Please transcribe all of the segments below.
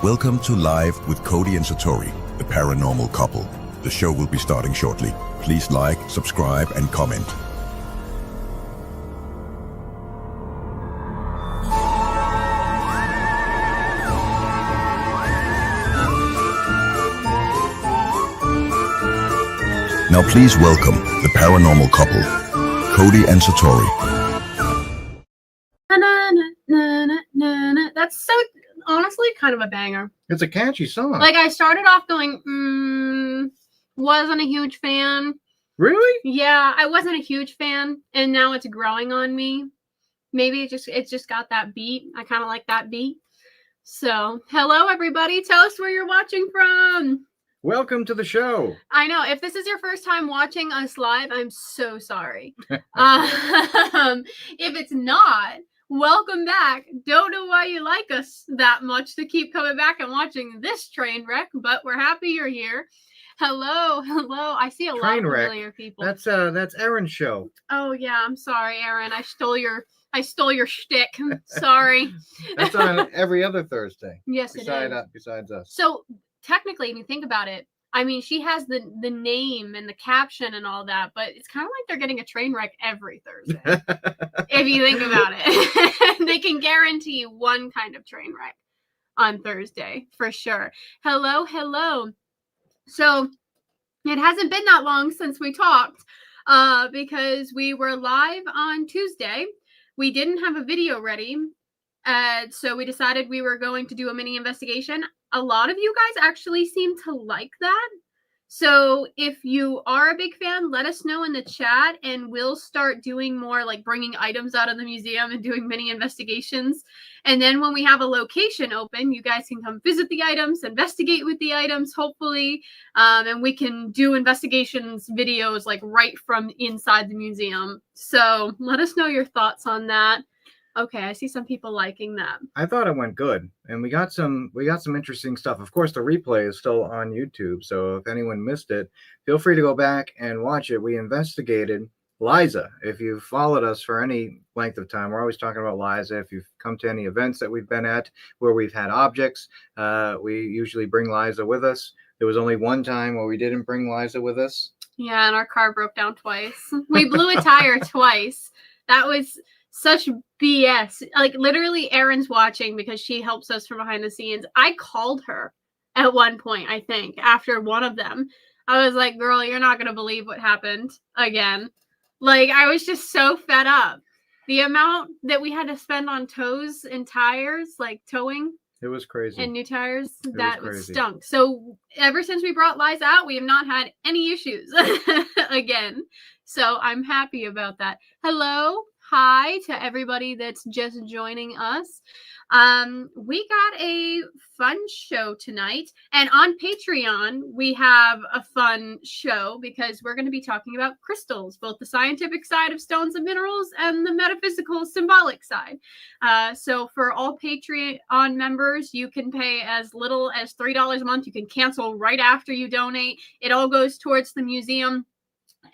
Welcome to Live with Cody and Satori, the paranormal couple. The show will be starting shortly. Please like, subscribe, and comment. Now please welcome the paranormal couple, Cody and Satori. That's so honestly kind of a banger. It's a catchy song. Like, I started off going, wasn't a huge fan. Really? Yeah, I wasn't a huge fan, and now it's growing on me. Maybe it's just got that beat. I kind of like that beat. So, hello everybody. Tell us where you're watching from. Welcome to the show. I know. If this is your first time watching us live, I'm so sorry. If it's not, welcome back. Don't know why you like us that much to keep coming back and watching this train wreck, but we're happy you're here. Hello. I see a lot of familiar people. That's Erin's show. Oh yeah, I'm sorry, Erin. I stole your shtick. Sorry. That's on every other Thursday. Yes, it is. Besides us. So technically, if you think about it, I mean, she has the name and the caption and all that, but it's kind of like they're getting a train wreck every Thursday. If you think about it, they can guarantee one kind of train wreck on Thursday for sure. Hello. So it hasn't been that long since we talked because we were live on Tuesday. We didn't have a video ready. So we decided we were going to do a mini investigation. A lot of you guys actually seem to like that. So if you are a big fan, let us know in the chat and we'll start doing more, like bringing items out of the museum and doing mini investigations. And then when we have a location open, you guys can come visit the items, investigate with the items, hopefully. And we can do investigations videos like right from inside the museum. So let us know your thoughts on that. Okay, I see some people liking that. I thought it went good, and we got some interesting stuff. Of course, the replay is still on YouTube, so if anyone missed it, feel free to go back and watch it. We investigated Liza. If you've followed us for any length of time, we're always talking about Liza. If you've come to any events that we've been at where we've had objects, we usually bring Liza with us. There was only one time where we didn't bring Liza with us. Yeah, and our car broke down twice. We blew a tire twice. That was such BS. Like, literally, Erin's watching because she helps us from behind the scenes. I called her at one point, I think, after one of them. I was like, girl, you're not going to believe what happened again. Like, I was just so fed up. The amount that we had to spend on tows and tires, like towing. It was crazy. And new tires, that stunk. So ever since we brought Liza out, we have not had any issues again. So I'm happy about that. Hello. Hi to everybody that's just joining us. We got a fun show tonight, and on Patreon we have a fun show because we're going to be talking about crystals, both the scientific side of stones and minerals and the metaphysical symbolic side. So for all Patreon members, you can pay as little as $3 a month. You can cancel right after you donate. It all goes towards the museum.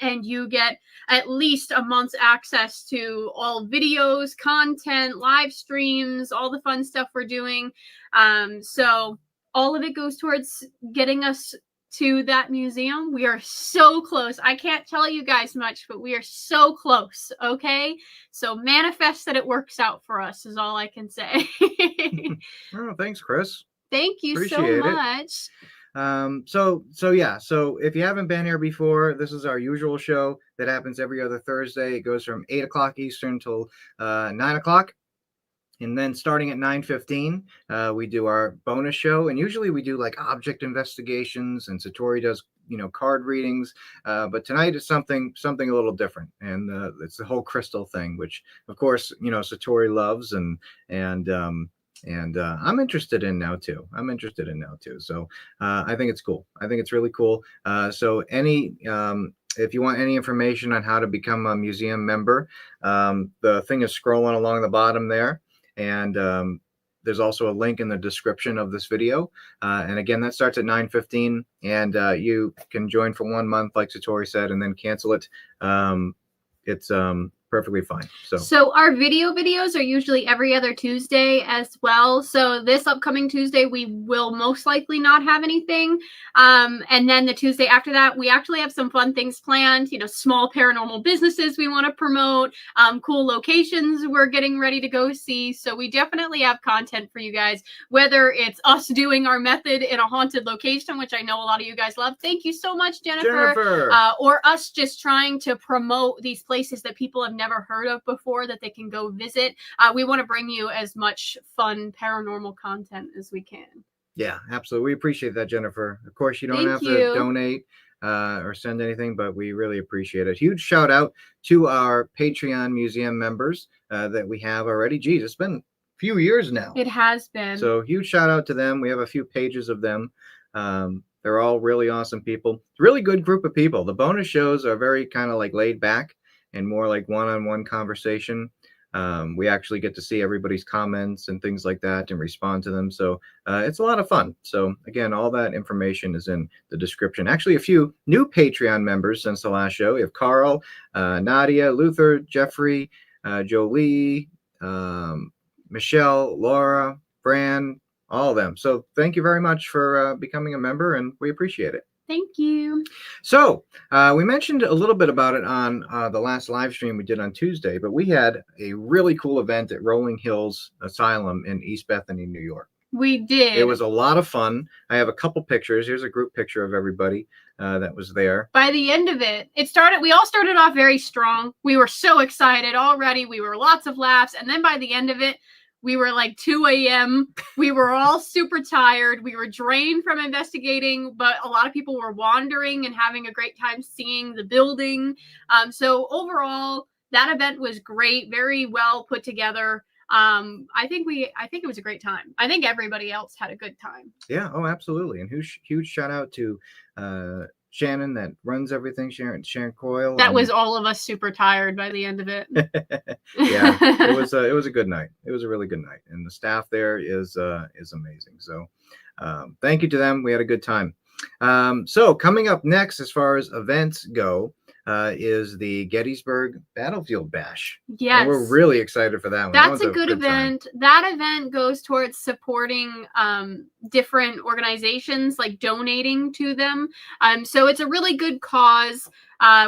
And you get at least a month's access to all videos, content, live streams, all the fun stuff we're doing. So all of it goes towards getting us to that museum. We are so close. I can't tell you guys much, but we are so close. Okay. So manifest that it works out for us is all I can say. Oh, thanks, Chris. Thank you Appreciate so much. So if you haven't been here before, this is our usual show that happens every other Thursday. It goes from 8 o'clock Eastern till 9 o'clock. And then starting at 9:15, we do our bonus show. And usually we do like object investigations, and Satori does, card readings. But tonight is something a little different. And it's the whole crystal thing, which of course, Satori loves and I'm interested in now too. So I think it's cool. I think it's really cool. So if you want any information on how to become a museum member, the thing is scrolling along the bottom there. And there's also a link in the description of this video. And again, that starts at 9:15, and you can join for 1 month, like Satori said, and then cancel it. It's perfectly fine. So our videos are usually every other Tuesday as well. So this upcoming Tuesday, we will most likely not have anything. And then the Tuesday after that, we actually have some fun things planned, small paranormal businesses we want to promote, cool locations we're getting ready to go see. So we definitely have content for you guys, whether it's us doing our method in a haunted location, which I know a lot of you guys love. Thank you so much, Jennifer. Or us just trying to promote these places that people have never heard of before that they can go visit. We want to bring you as much fun paranormal content as we can. Yeah, absolutely. We appreciate that, Jennifer. Of course, you don't have to donate or send anything, but we really appreciate it. Huge shout out to our Patreon museum members that we have already. Geez, it's been a few years now. It has been. So huge shout out to them. We have a few pages of them. They're all really awesome people. Really good group of people. The bonus shows are very kind of like laid back and more like one-on-one conversation. We actually get to see everybody's comments and things like that and respond to them. So it's a lot of fun. So again, all that information is in the description. Actually, a few new Patreon members since the last show. We have Carl, Nadia, Luther, Jeffrey, Jolie, Michelle, Laura, Fran, all of them. So thank you very much for becoming a member, and we appreciate it. Thank you. So we mentioned a little bit about it on the last live stream we did on Tuesday, but we had a really cool event at Rolling Hills Asylum in East Bethany, New York. We did. It was a lot of fun. I have a couple pictures. Here's a group picture of everybody that was there. By the end of it, we all started off very strong. We were so excited already. We were lots of laughs. And then by the end of it, we were like 2 a.m. We were all super tired. We were drained from investigating, but a lot of people were wandering and having a great time seeing the building. So overall, that event was great, very well put together. I think it was a great time. I think everybody else had a good time. Yeah. Oh, absolutely. And huge shout out to Shannon that runs everything, Sharon Coyle. That was all of us super tired by the end of it. Yeah, it was a good night. It was a really good night, and the staff there is amazing. So thank you to them. We had a good time. So coming up next, as far as events go, is the Gettysburg Battlefield Bash. Yes. And we're really excited for that one. That's a good event. Time. That event goes towards supporting different organizations, like donating to them. So it's a really good cause.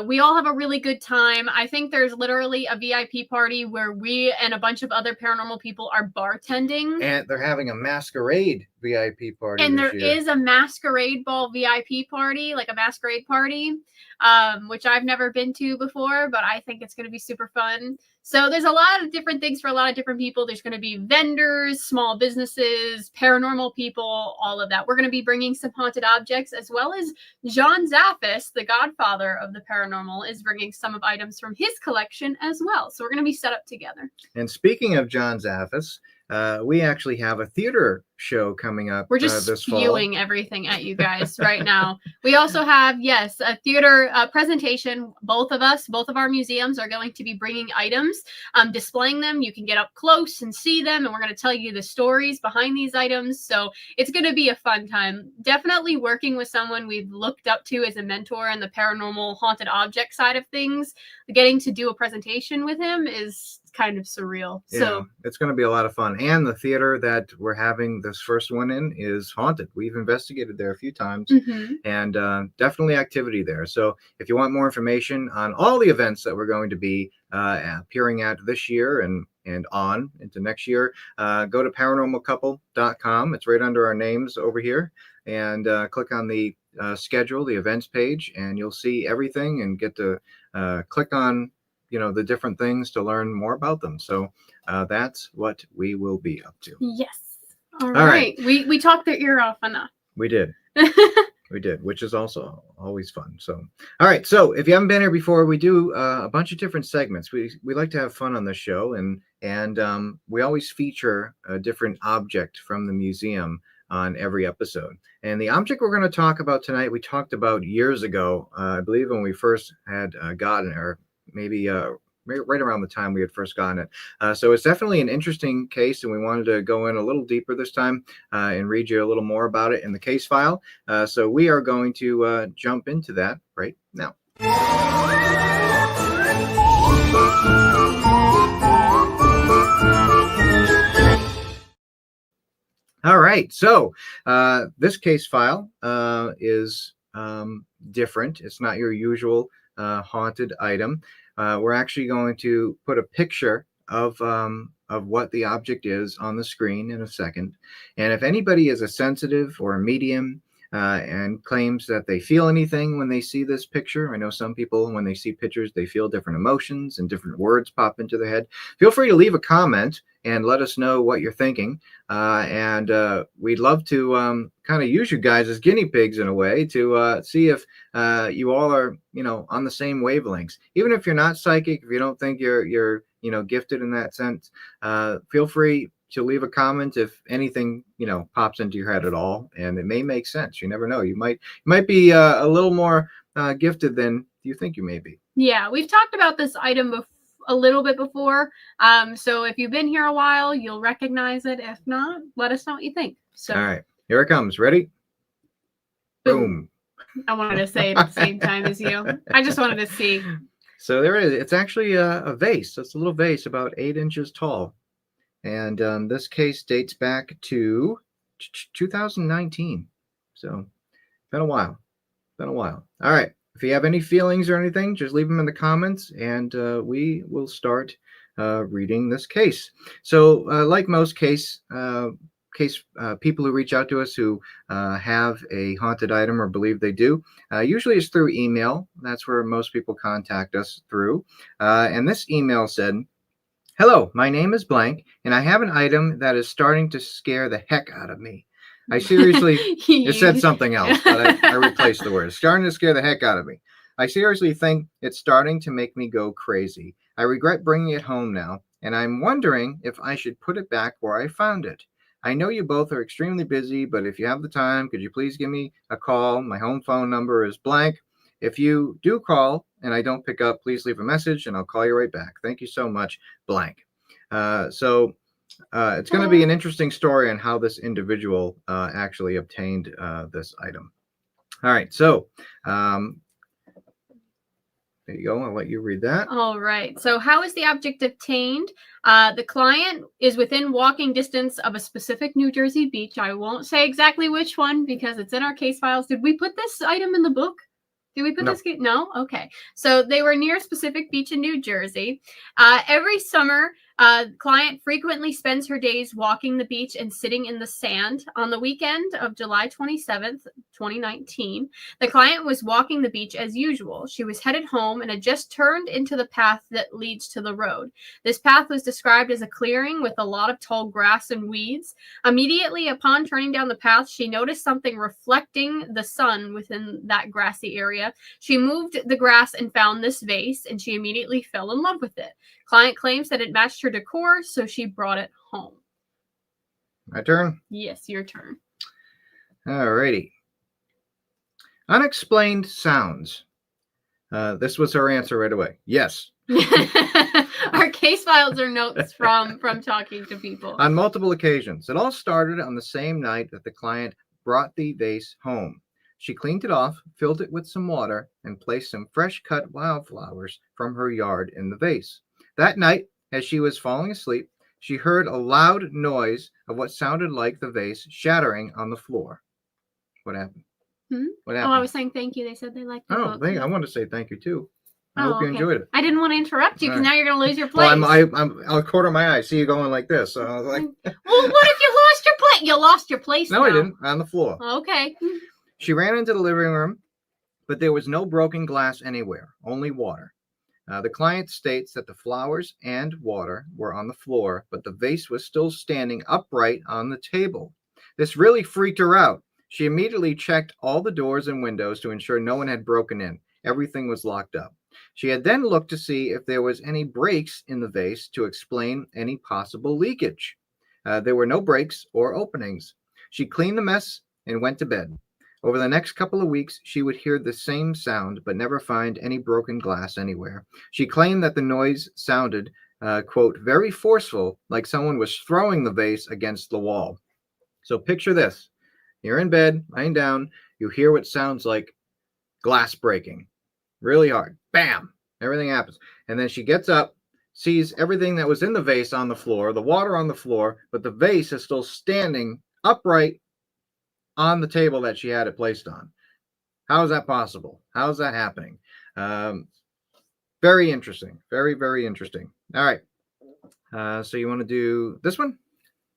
We all have a really good time. I think there's literally a VIP party where we and a bunch of other paranormal people are bartending. And they're having a masquerade VIP party. And there is a masquerade ball VIP party, like a masquerade party, which I've never been to before, but I think it's going to be super fun. So there's a lot of different things for a lot of different people. There's going to be vendors, small businesses, paranormal people, all of that. We're going to be bringing some haunted objects, as well as John Zaffis, the godfather of the paranormal, is bringing some of items from his collection as well. So we're going to be set up together. And speaking of John Zaffis, we actually have a theater show coming up. We're just this spewing fall. Everything at you guys right now. We also have, yes, a theater presentation. Both of our museums are going to be bringing items, displaying them. You can get up close and see them, and we're going to tell you the stories behind these items. So it's going to be a fun time. Definitely working with someone we've looked up to as a mentor in the paranormal haunted object side of things. Getting to do a presentation with him is kind of surreal. Yeah, so it's going to be a lot of fun. And the theater that we're having this first one in is haunted. We've investigated there a few times, and definitely activity there. So if you want more information on all the events that we're going to be appearing at this year and on into next year, go to paranormalcouple.com. It's right under our names over here, and click on the schedule, the events page, and you'll see everything and get to click on the different things to learn more about them. So that's what we will be up to. Yes. All right. We talked their ear off enough. We did. We did, which is also always fun. So, all right. So if you haven't been here before, we do a bunch of different segments. We like to have fun on the show, and we always feature a different object from the museum on every episode. And the object we're going to talk about tonight, we talked about years ago, I believe when we first had gotten it, or maybe right around the time we had first gotten it. So it's definitely an interesting case, and we wanted to go in a little deeper this time and read you a little more about it in the case file. So we are going to jump into that right now. All right. So this case file is different. It's not your usual haunted item. We're actually going to put a picture of what the object is on the screen in a second. And if anybody is a sensitive or a medium and claims that they feel anything when they see this picture, I know some people, when they see pictures, they feel different emotions and different words pop into their head. Feel free to leave a comment and let us know what you're thinking. And we'd love to kind of use you guys as guinea pigs in a way to see if you all are, on the same wavelengths. Even if you're not psychic, if you don't think you're gifted in that sense, feel free to leave a comment if anything, pops into your head at all, and it may make sense. You never know. You might be a little more gifted than you think you may be. Yeah, we've talked about this item a little bit before. So if you've been here a while, you'll recognize it. If not, let us know what you think. So all right, here it comes. Ready? Boom. I wanted to say it at the same time as you. I just wanted to see. So there it is. It's actually a vase. It's a little vase about 8 inches tall. And this case dates back to 2019. So been a while. All right. If you have any feelings or anything, just leave them in the comments, and we will start reading this case. So like most case people who reach out to us who have a haunted item or believe they do, usually it's through email. That's where most people contact us through. And this email said, "Hello, my name is blank, and I have an item that is starting to scare the heck out of me. I seriously," it said something else, but I replaced the word. "Starting to scare the heck out of me. I seriously think it's starting to make me go crazy. I regret bringing it home now, and I'm wondering if I should put it back where I found it. I know you both are extremely busy, but if you have the time, could you please give me a call? My home phone number is blank. If you do call and I don't pick up, please leave a message and I'll call you right back. Thank you so much, blank." So it's going to be an interesting story on how this individual actually obtained this item. All right. So there you go. I'll let you read that. All right. So how is the object obtained? The client is within walking distance of a specific New Jersey beach. I won't say exactly which one because it's in our case files. Did we put this item in the book? Did we put this? No? Okay. So they were near a specific beach in New Jersey. Every summer, client frequently spends her days walking the beach and sitting in the sand. On the weekend of July 27th, 2019, the client was walking the beach as usual. She was headed home and had just turned into the path that leads to the road. This path was described as a clearing with a lot of tall grass and weeds. Immediately upon turning down the path, she noticed something reflecting the sun within that grassy area. She moved the grass and found this vase, and she immediately fell in love with it. Client claims that it matched her decor, so she brought it home. My turn? Yes, your turn. All righty. Unexplained sounds. This was her answer right away. Yes. Our case files are notes from talking to people. On multiple occasions. It all started on the same night that the client brought the vase home. She cleaned it off, filled it with some water, and placed some fresh-cut wildflowers from her yard in the vase. That night, as she was falling asleep, she heard a loud noise of what sounded like the vase shattering on the floor. What happened? What happened? Oh, I was saying thank you. They said they liked the book. I want to say thank you too. I hope you enjoyed it. I didn't want to interrupt you because now you're going to lose your place. Well, I'll quarter my eye. See you going like this. So I was like, well, what if you lost your place? You lost your place. No, I didn't. On the floor. Okay. She ran into the living room, but there was no broken glass anywhere, only water. The client states that the flowers and water were on the floor, but the vase was still standing upright on the table. This really freaked her out. She immediately checked all the doors and windows to ensure no one had broken in. Everything was locked up. She had then looked to see if there was any breaks in the vase to explain any possible leakage. There were no breaks or openings. She cleaned the mess and went to bed. Over the next couple of weeks, she would hear the same sound, but never find any broken glass anywhere. She claimed that the noise sounded, quote, very forceful, like someone was throwing the vase against the wall. So picture this. You're in bed, lying down. You hear what sounds like glass breaking. Really hard. Bam! Everything happens. And then she gets up, sees everything that was in the vase on the floor, the water on the floor, but the vase is still standing upright on the table that she had it placed on. How is that possible? How is that happening? Very interesting. Very, very interesting. All right. So you want to do this one?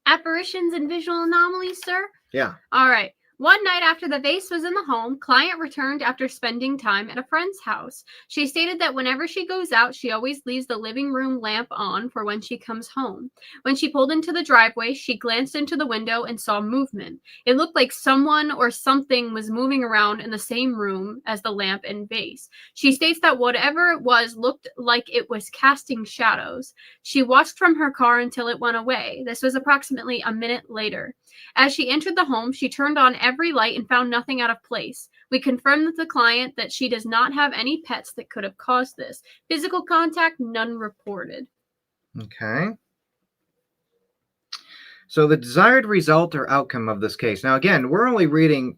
Apparitions and visual anomalies, sir? Yeah. All right. One night after the vase was in the home, client returned after spending time at a friend's house. She stated that whenever she goes out, she always leaves the living room lamp on for when she comes home. When she pulled into the driveway, she glanced into the window and saw movement. It looked like someone or something was moving around in the same room as the lamp and vase. She states that whatever it was looked like it was casting shadows. She watched from her car until it went away. This was approximately a minute later. As she entered the home, she turned on every light and found nothing out of place. We confirmed with the client that she does not have any pets that could have caused this. Physical contact, none reported. Okay. So the desired result or outcome of this case. Now, again, we're only reading,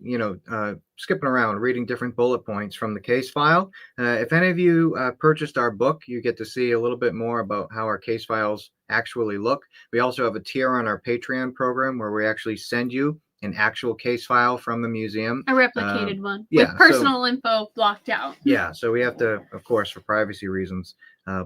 skipping around, reading different bullet points from the case file. If any of you purchased our book, you get to see a little bit more about how our case files actually look. We also have a tier on our Patreon program where we actually send you an actual case file from the museum. A replicated one. Yeah, with personal info blocked out. Yeah, so we have to, of course, for privacy reasons,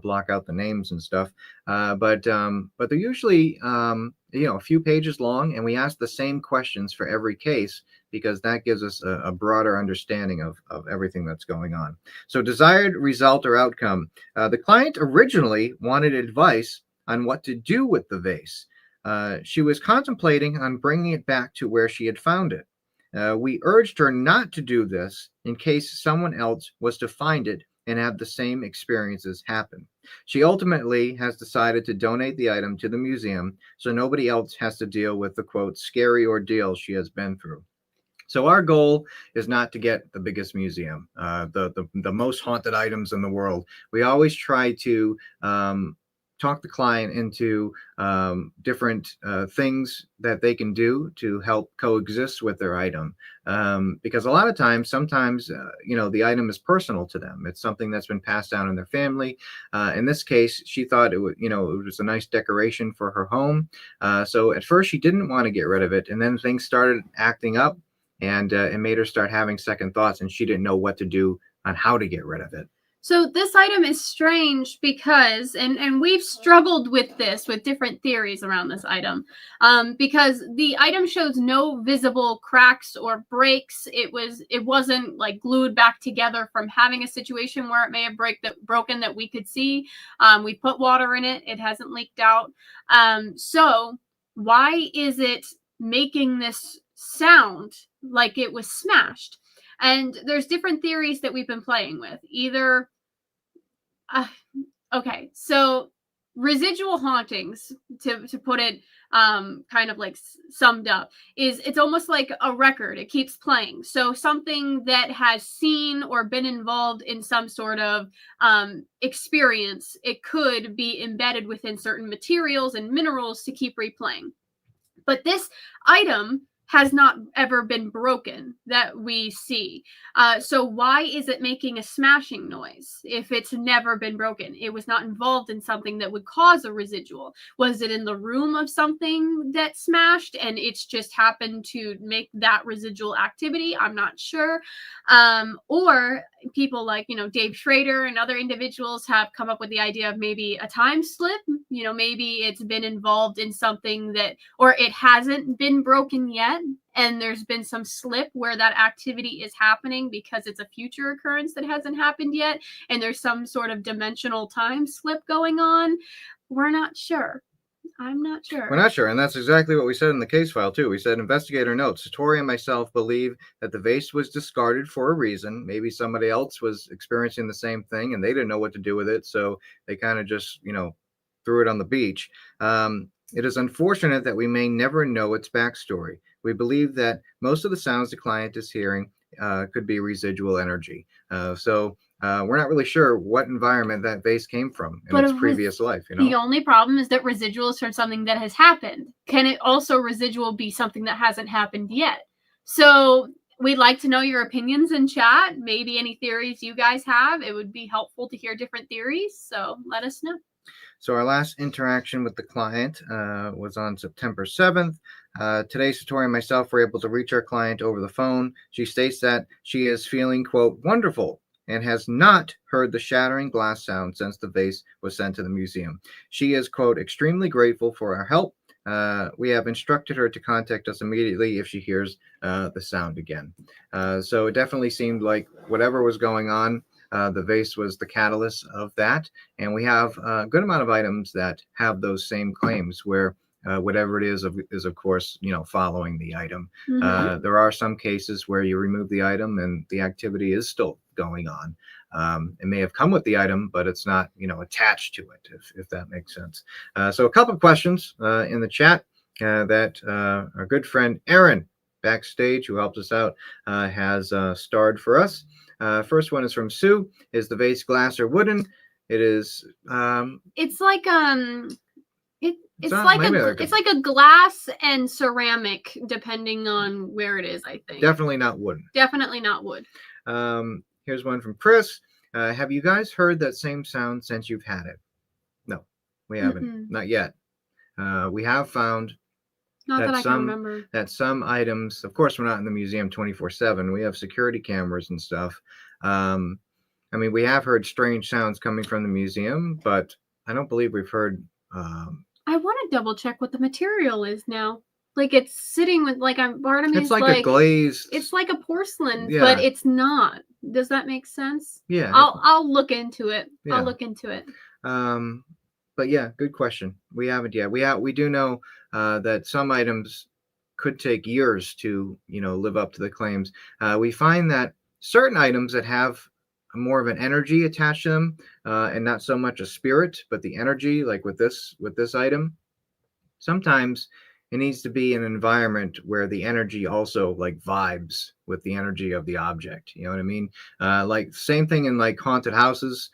block out the names and stuff. But they're usually, a few pages long, and we ask the same questions for every case because that gives us a broader understanding of everything that's going on. So desired result or outcome. The client originally wanted advice on what to do with the vase. She was contemplating on bringing it back to where she had found it. We urged her not to do this in case someone else was to find it and have the same experiences happen. She ultimately has decided to donate the item to the museum so nobody else has to deal with the, quote, scary ordeal she has been through. So our goal is not to get the biggest museum, the most haunted items in the world. We always try to talk the client into different things that they can do to help coexist with their item. Because a lot of times, sometimes, the item is personal to them. It's something that's been passed down in their family. In this case, she thought it was a nice decoration for her home. So at first she didn't want to get rid of it. And then things started acting up and it made her start having second thoughts, and she didn't know what to do on how to get rid of it. So this item is strange because, and we've struggled with this, with different theories around this item, because the item shows no visible cracks or breaks. It wasn't like glued back together from having a situation where it may have broken that we could see. We put water in it. It hasn't leaked out. So why is it making this sound like it was smashed? And there's different theories that we've been playing with. Either okay, so residual hauntings, to put it kind of like summed up, is it's almost like a record. It keeps playing. So something that has seen or been involved in some sort of experience, it could be embedded within certain materials and minerals to keep replaying. But this item has not ever been broken that we see. So why is it making a smashing noise if it's never been broken? It was not involved in something that would cause a residual. Was it in the room of something that smashed and it's just happened to make that residual activity? I'm not sure. Or people like, Dave Schrader and other individuals have come up with the idea of maybe a time slip. Maybe it's been involved in something that, or it hasn't been broken yet, and there's been some slip where that activity is happening because it's a future occurrence that hasn't happened yet, and there's some sort of dimensional time slip going on. We're not sure. I'm not sure. We're not sure, and that's exactly what we said in the case file, too. We said, investigator notes, Satori and myself believe that the vase was discarded for a reason. Maybe somebody else was experiencing the same thing, and they didn't know what to do with it, so they kind of just, threw it on the beach. It is unfortunate that we may never know its backstory. We believe that most of the sounds the client is hearing could be residual energy. So we're not really sure what environment that vase came from in its previous life. The only problem is that residual is from something that has happened. Can it also residual be something that hasn't happened yet? So we'd like to know your opinions in chat. Maybe any theories you guys have. It would be helpful to hear different theories. So let us know. So our last interaction with the client was on September 7th. Today, Satori and myself were able to reach our client over the phone. She states that she is feeling, quote, wonderful, and has not heard the shattering glass sound since the vase was sent to the museum. She is, quote, extremely grateful for our help. We have instructed her to contact us immediately if she hears the sound again. So it definitely seemed like whatever was going on, the vase was the catalyst of that. And we have a good amount of items that have those same claims where whatever it is of course, following the item. There are some cases where you remove the item and the activity is still going on. It may have come with the item, but it's not, attached to it, if that makes sense. So a couple of questions in the chat that our good friend Aaron backstage, who helped us out, has starred for us. First one is from Sue. Is the vase glass or wooden? It is. It's like it's like a glass and ceramic, depending on where it is. I think definitely not wooden. Definitely not wood. Here's one from Chris. Have you guys heard that same sound since you've had it? No, we haven't. Not yet. We have found that some items, of course, we're not in the museum 24/7. We have security cameras and stuff. We have heard strange sounds coming from the museum, but I don't believe we've heard. I want to double check what the material is now. Like it's sitting with part of me. It's like a glazed. It's like a porcelain, but it's not. Does that make sense? Yeah. I'll look into it. Yeah. I'll look into it. But yeah, good question. We haven't yet. We do know that some items could take years to live up to the claims. We find that certain items that have more of an energy attached to them, and not so much a spirit, but the energy, like with this item, sometimes it needs to be an environment where the energy also like vibes with the energy of the object. You know what I mean? Like same thing in like haunted houses.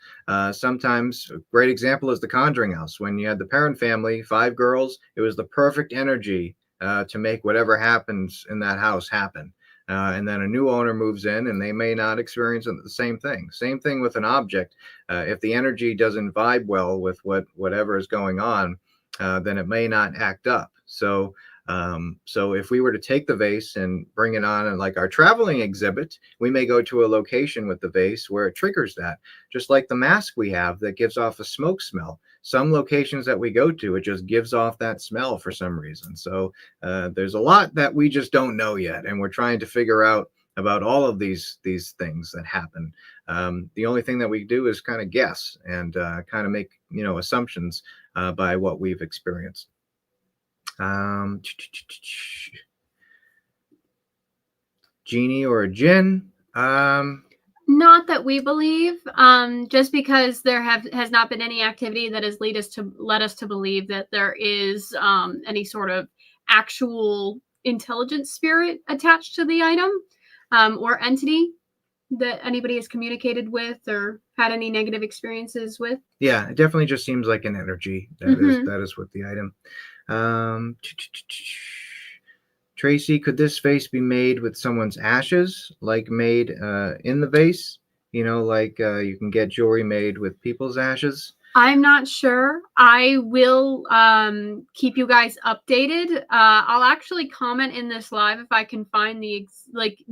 Sometimes a great example is the Conjuring house. When you had the Perron family, 5 girls, it was the perfect energy to make whatever happens in that house happen. And then a new owner moves in and they may not experience the same thing. Same thing with an object. If the energy doesn't vibe well with whatever is going on, then it may not act up. So if we were to take the vase and bring it on and like our traveling exhibit, we may go to a location with the vase where it triggers that. Just like the mask we have that gives off a smoke smell. Some locations that we go to, it just gives off that smell for some reason. So there's a lot that we just don't know yet, and we're trying to figure out about all of these things that happen. The only thing that we do is kind of guess and kind of make assumptions by what we've experienced. Genie or a djinn? Not that we believe. Just because there has not been any activity that has led us to believe that there is any sort of actual intelligent spirit attached to the item or entity that anybody has communicated with or had any negative experiences with. Yeah, it definitely just seems like an energy that is with the item. Tracy, could this vase be made with someone's ashes, like made in the vase? Like you can get jewelry made with people's ashes. I'm not sure. I will keep you guys updated. I'll actually comment in this live if I can find the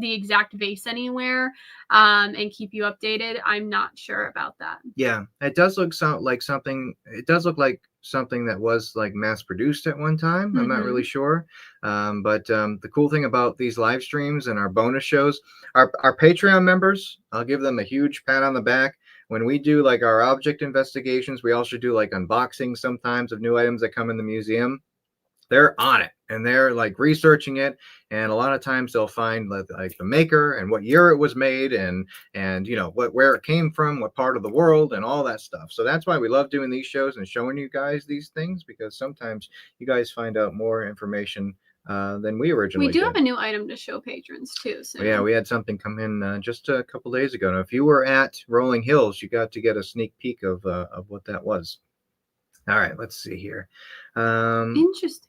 exact vase anywhere and keep you updated. I'm not sure about that. Yeah, it does look like something. It does look like something that was like mass produced at one time. I'm not really sure. But the cool thing about these live streams and our bonus shows, our Patreon members, I'll give them a huge pat on the back. When we do like our object investigations, we also do like unboxing sometimes of new items that come in the museum. They're on it and they're like researching it. And a lot of times they'll find like the maker and what year it was made and where it came from, what part of the world and all that stuff. So that's why we love doing these shows and showing you guys these things, because sometimes you guys find out more information than we originally did. We do have a new item to show patrons too. So yeah, we had something come in just a couple days ago. Now, if you were at Rolling Hills, you got to get a sneak peek of what that was. All right, let's see here. Interesting.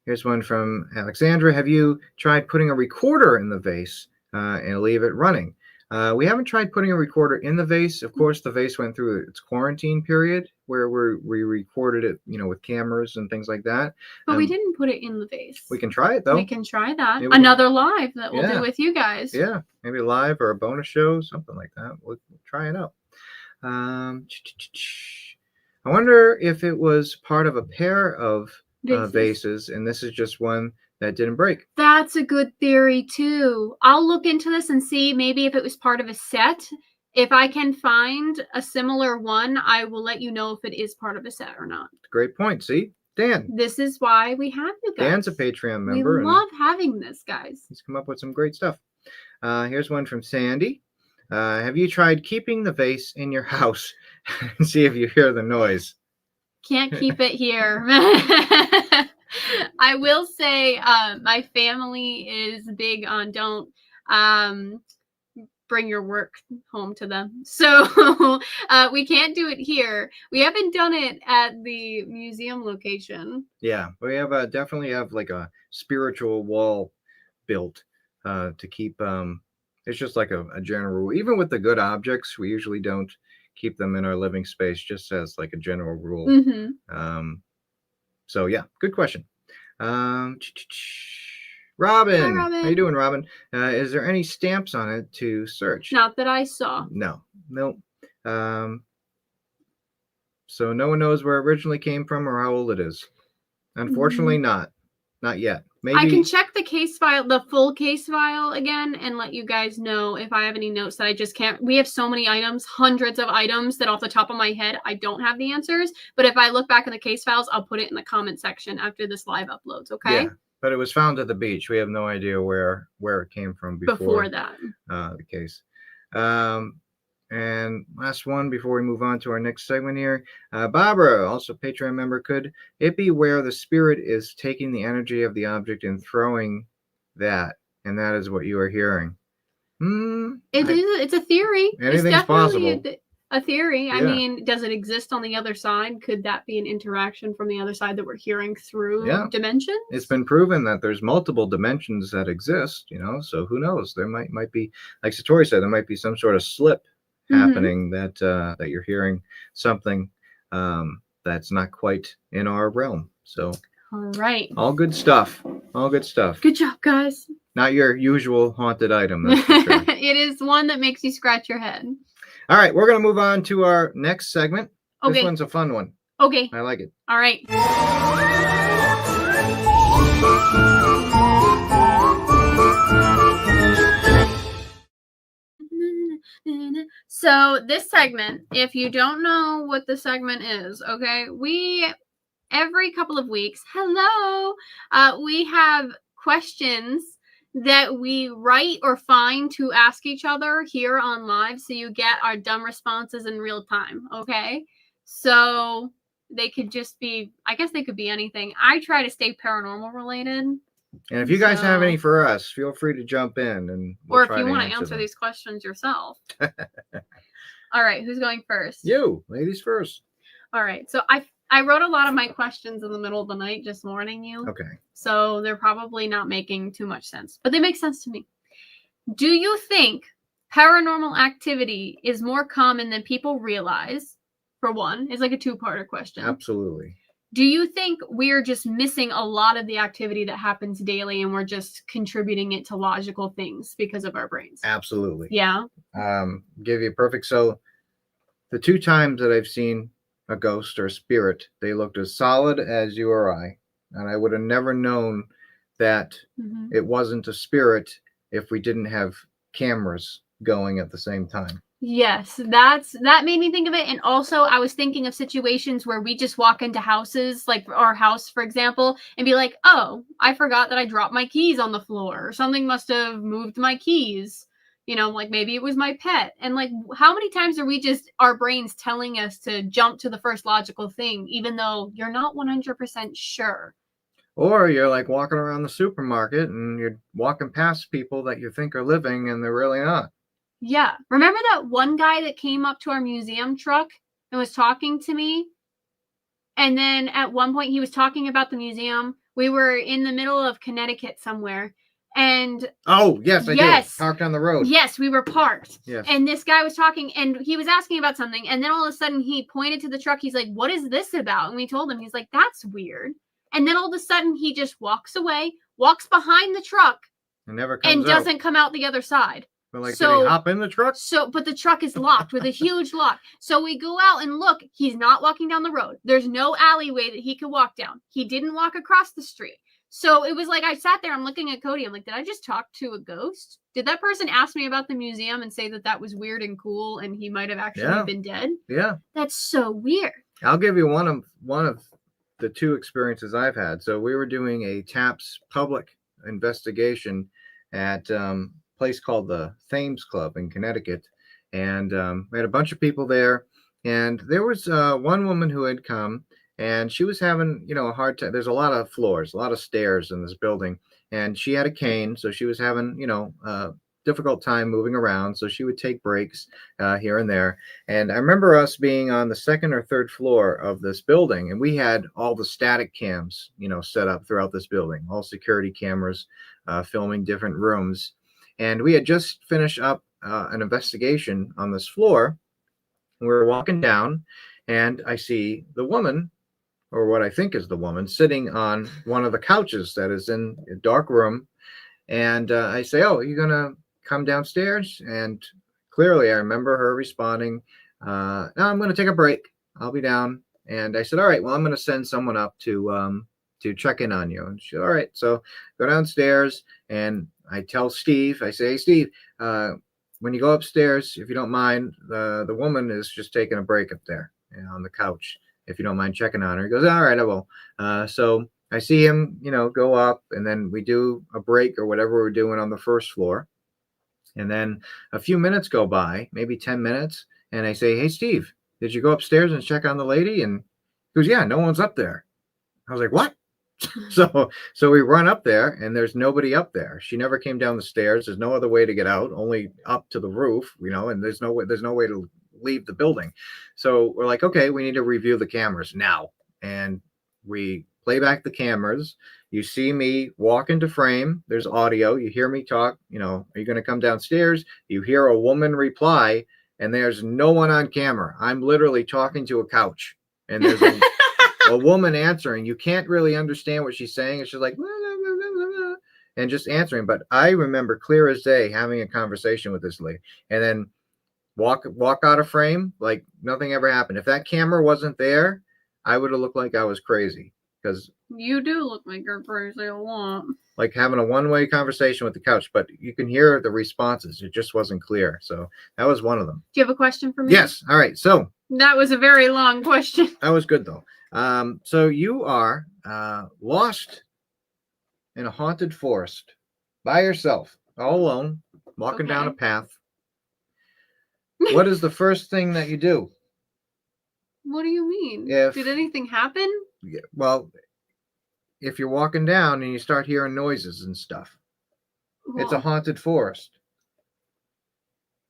Here's one from Alexandra. Have you tried putting a recorder in the vase and leave it running? We haven't tried putting a recorder in the vase. Of course, the vase went through its quarantine period where we recorded it, with cameras and things like that. But we didn't put it in the vase. We can try it, though. We can try that. Maybe Another live that we'll do with you guys. Yeah, maybe live or a bonus show, something like that. We'll try it out. I wonder if it was part of a pair of vases, and this is just one that didn't break. That's a good theory too. I'll look into this and see maybe if it was part of a set. If I can find a similar one, I will let you know if it is part of a set or not. Great point. See, Dan. This is why we have you guys. Dan's a Patreon member. We love having this, guys. He's come up with some great stuff. Here's one from Sandy. Have you tried keeping the vase in your house and see if you hear the noise? Can't keep it here. I will say my family is big on don't bring your work home to them. So we can't do it here. We haven't done it at the museum location. Yeah, we have definitely have like a spiritual wall built to keep. It's just like a general rule. Even with the good objects, we usually don't keep them in our living space, just as like a general rule. Mm-hmm. So yeah, good question. Robin. Hi, Robin. How you doing, Robin? Is there any stamps on it to search? Not that I saw. No. So no one knows where it originally came from or how old it is. Unfortunately, not yet. Maybe I can check the case file, the full case file again, and let you guys know if I have any notes that I just can't. We have so many items, hundreds of items, that off the top of my head, I don't have the answers. But if I look back in the case files, I'll put it in the comment section after this live uploads, okay? Yeah, but it was found at the beach. We have no idea where it came from before that. The case. And last one before we move on to our next segment here. Barbara, also Patreon member, could it be where the spirit is taking the energy of the object and throwing that, and that is what you are hearing? It's a theory. Anything's possible. A theory. Yeah. I mean, does it exist on the other side? Could that be an interaction from the other side that we're hearing through dimensions? It's been proven that there's multiple dimensions that exist, so who knows? There might be, like Satori said, there might be some sort of slip happening that you're hearing something that's not quite in our realm. So all right, all good stuff. Good job, guys. Not your usual haunted item, that's for sure. It is one that makes you scratch your head. All right, we're gonna move on to our next segment. Okay. This one's a fun one. Okay, I like it. All right. So this segment, if you don't know what the segment is, okay, we every couple of weeks, we have questions that we write or find to ask each other here on live, so you get our dumb responses in real time, okay? So they could just be, I guess they could be anything. I try to stay paranormal related. And if you guys have any for us, feel free to jump in, and or if you want to answer these questions yourself. All right, who's going first? You, ladies first. All right, so I wrote a lot of my questions in the middle of the night, just warning you. Okay. So they're probably not making too much sense, but they make sense to me. Do you think paranormal activity is more common than people realize? For one, it's like a two-parter question. Absolutely. Do you think we're just missing a lot of the activity that happens daily, and we're just contributing it to logical things because of our brains? Absolutely. Yeah. Give you a perfect. So the two times that I've seen a ghost or a spirit, they looked as solid as you or I. And I would have never known that it wasn't a spirit if we didn't have cameras going at the same time. Yes, that made me think of it. And also I was thinking of situations where we just walk into houses, like our house, for example, and be like, oh, I forgot that I dropped my keys on the floor, or something must have moved my keys. Like maybe it was my pet. And like, how many times are we just, our brains telling us to jump to the first logical thing, even though you're not 100% sure? Or you're like walking around the supermarket and you're walking past people that you think are living and they're really not. Yeah. Remember that one guy that came up to our museum truck and was talking to me? And then at one point he was talking about the museum. We were in the middle of Connecticut somewhere. And oh yes, I yes, do. Parked on the road. Yes, we were parked. Yes. And this guy was talking, and he was asking about something, and then all of a sudden he pointed to the truck. He's like, "What is this about?" And we told him. He's like, "That's weird." And then all of a sudden he just walks away, walks behind the truck, and never comes and doesn't come out the other side. But like, did he hop in the truck? But the truck is locked with a huge lock. So we go out and look. He's not walking down the road. There's no alleyway that he could walk down. He didn't walk across the street. So it was like I sat there. I'm looking at Cody. I'm like, did I just talk to a ghost? Did that person ask me about the museum and say that that was weird and cool, and he might have actually been dead? Yeah, that's so weird. I'll give you one of the two experiences I've had. So we were doing a TAPS public investigation at place called the Thames Club in Connecticut, and we had a bunch of people there, and there was one woman who had come, and she was having a hard time. There's a lot of floors, a lot of stairs in this building, and she had a cane, so she was having difficult time moving around, so she would take breaks here and there. And I remember us being on the second or third floor of this building, and we had all the static cams set up throughout this building, all security cameras filming different rooms. And we had just finished up an investigation on this floor. We were walking down, and I see the woman, or what I think is the woman, sitting on one of the couches that is in a dark room. And I say, "Oh, are you going to come downstairs?" And clearly I remember her responding, "No, I'm going to take a break. I'll be down." And I said, "All right, well, I'm going to send someone up to check in on you." And she said, "All right." So go downstairs, and I tell Steve, I say, "Hey, Steve, when you go upstairs, if you don't mind, the woman is just taking a break up there on the couch. If you don't mind checking on her." He goes, "All right, I will." So I see him, go up, and then we do a break or whatever we're doing on the first floor. And then a few minutes go by, maybe 10 minutes. And I say, "Hey, Steve, did you go upstairs and check on the lady?" And he goes, "Yeah, no one's up there." I was like, "What?" So we run up there, and there's nobody up there. She never came down the stairs. There's no other way to get out, only up to the roof, and there's no way to leave the building. So we're like, okay, we need to review the cameras now. And we play back the cameras. You see me walk into frame. There's audio. You hear me talk. Are you going to come downstairs? You hear a woman reply, and there's no one on camera. I'm literally talking to a couch, and there's a woman answering. You can't really understand what she's saying. It's just like, blah, blah, blah, blah, blah, and just answering. But I remember clear as day having a conversation with this lady, and then walk out of frame like nothing ever happened. If that camera wasn't there, I would have looked like I was crazy, because you do look like you're crazy a lot. Like having a one-way conversation with the couch, but you can hear the responses. It just wasn't clear. So that was one of them. Do you have a question for me? Yes. All right. So that was a very long question. That was good though. So you are lost in a haunted forest by yourself, all alone, walking down a path. What is the first thing that you do? What do you mean? Did anything happen? Yeah, well, if you're walking down and you start hearing noises and stuff, it's a haunted forest.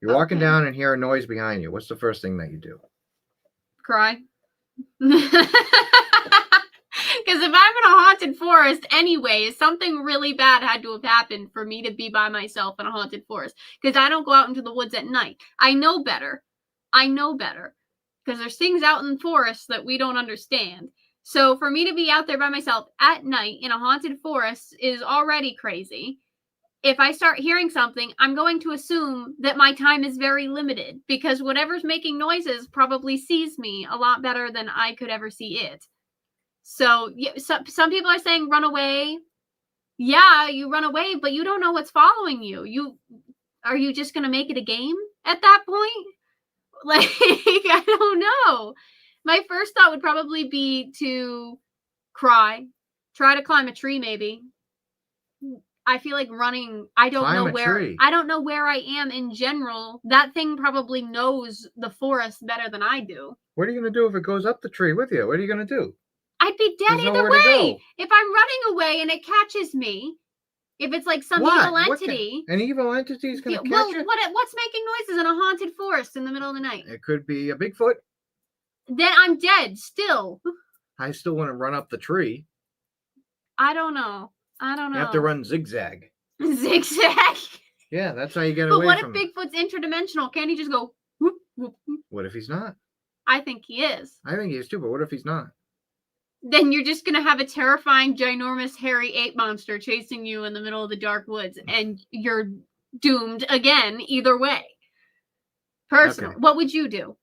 You're walking down and hear a noise behind you. What's the first thing that you do? Cry. Because if I'm in a haunted forest anyway, something really bad had to have happened for me to be by myself in a haunted forest. Because I don't go out into the woods at night. I know better. Because there's things out in the forest that we don't understand. So for me to be out there by myself at night in a haunted forest is already crazy. If I start hearing something, I'm going to assume that my time is very limited, because whatever's making noises probably sees me a lot better than I could ever see it. So yeah, some people are saying run away. Yeah, you run away, but you don't know what's following you. Are you just going to make it a game at that point? Like, I don't know. My first thought would probably be to cry, try to climb a tree maybe. I feel like running, I don't know where I am in general. That thing probably knows the forest better than I do. What are you going to do if it goes up the tree with you? What are you going to do? I'd be dead either way. If I'm running away and it catches me, if it's like some evil entity. An evil entity is going to catch you? What's making noises in a haunted forest in the middle of the night? It could be a Bigfoot. Then I'm dead still. I still want to run up the tree. I don't know. You have to run zigzag. Zigzag. Yeah, that's how you get But away what if from it. Bigfoot's interdimensional? Can't he just go whoop, whoop, whoop? What if he's not? I think he is. I think he is too, but what if he's not? Then you're just gonna have a terrifying, ginormous, hairy ape monster chasing you in the middle of the dark woods, and you're doomed again either way. Personally, Okay. what would you do?